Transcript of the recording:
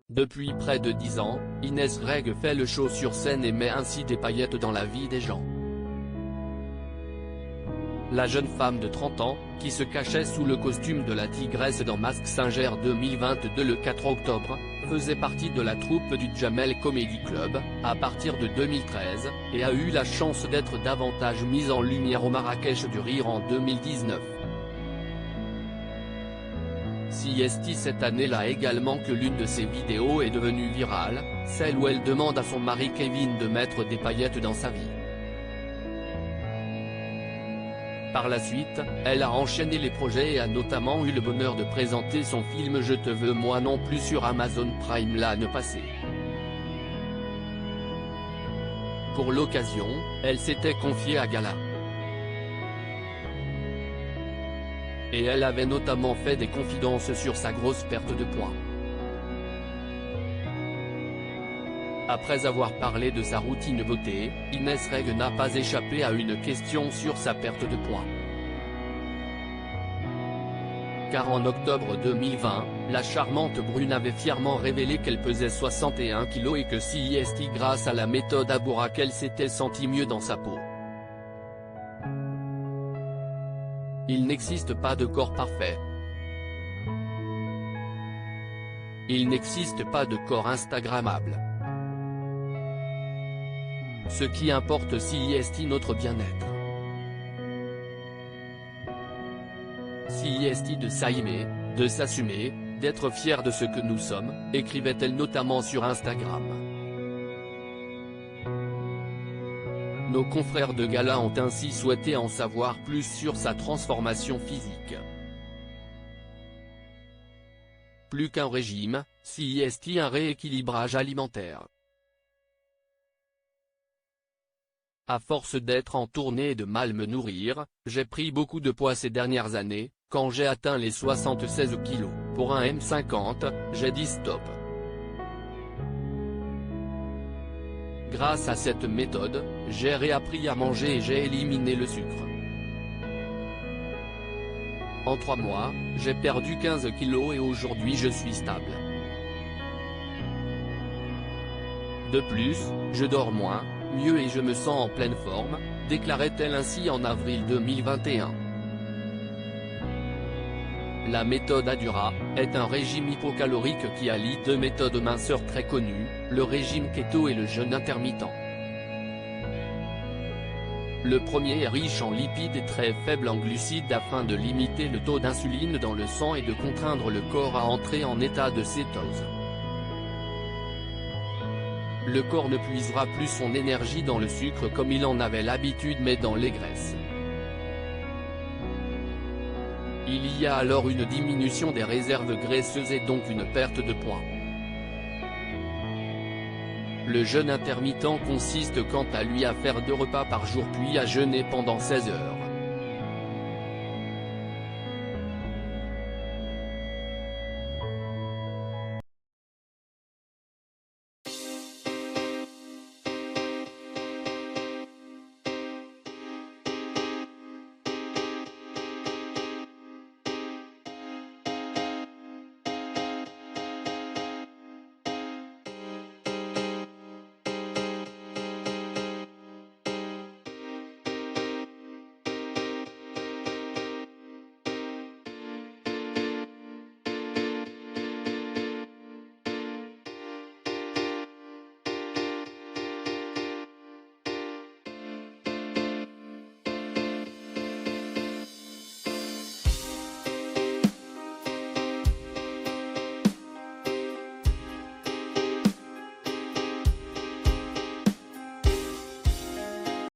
Depuis près de 10 ans, Inès Reg fait le show sur scène et met ainsi des paillettes dans la vie des gens. La jeune femme de 30 ans, qui se cachait sous le costume de la tigresse dans Mask Singer 2022 le 4 octobre, faisait partie de la troupe du Jamel Comedy Club, à partir de 2013, et a eu la chance d'être davantage mise en lumière au Marrakech du Rire en 2019. CST cette année-là également que l'une de ses vidéos est devenue virale, celle où elle demande à son mari Kevin de mettre des paillettes dans sa vie. Par la suite, elle a enchaîné les projets et a notamment eu le bonheur de présenter son film Je te veux moi non plus sur Amazon Prime l'année passée. Pour l'occasion, elle s'était confiée à Gala. Et elle avait notamment fait des confidences sur sa grosse perte de poids. Après avoir parlé de sa routine beauté, Inès Reg n'a pas échappé à une question sur sa perte de poids. Car en octobre 2020, la charmante brune avait fièrement révélé qu'elle pesait 61 kg et que CST grâce à la méthode Aboura qu'elle s'était sentie mieux dans sa peau. Il n'existe pas de corps parfait. Il n'existe pas de corps instagrammable. Ce qui importe c'est notre bien-être. C'est de s'aimer, de s'assumer, d'être fier de ce que nous sommes, écrivait-elle notamment sur Instagram. Nos confrères de Gala ont ainsi souhaité en savoir plus sur sa transformation physique. Plus qu'un régime, c'est un rééquilibrage alimentaire. À force d'être en tournée et de mal me nourrir, j'ai pris beaucoup de poids ces dernières années. Quand j'ai atteint les 76 kg, pour un M50, j'ai dit stop. Grâce à cette méthode, j'ai réappris à manger et j'ai éliminé le sucre. En 3 mois, j'ai perdu 15 kg et aujourd'hui je suis stable. De plus, je dors moins, mieux et je me sens en pleine forme, déclarait-elle ainsi en avril 2021. La méthode Adura est un régime hypocalorique qui allie 2 méthodes minceur très connues, le régime keto et le jeûne intermittent. Le premier est riche en lipides et très faible en glucides afin de limiter le taux d'insuline dans le sang et de contraindre le corps à entrer en état de cétose. Le corps ne puisera plus son énergie dans le sucre comme il en avait l'habitude mais dans les graisses. Il y a alors une diminution des réserves graisseuses et donc une perte de poids. Le jeûne intermittent consiste quant à lui à faire 2 repas par jour puis à jeûner pendant 16 heures.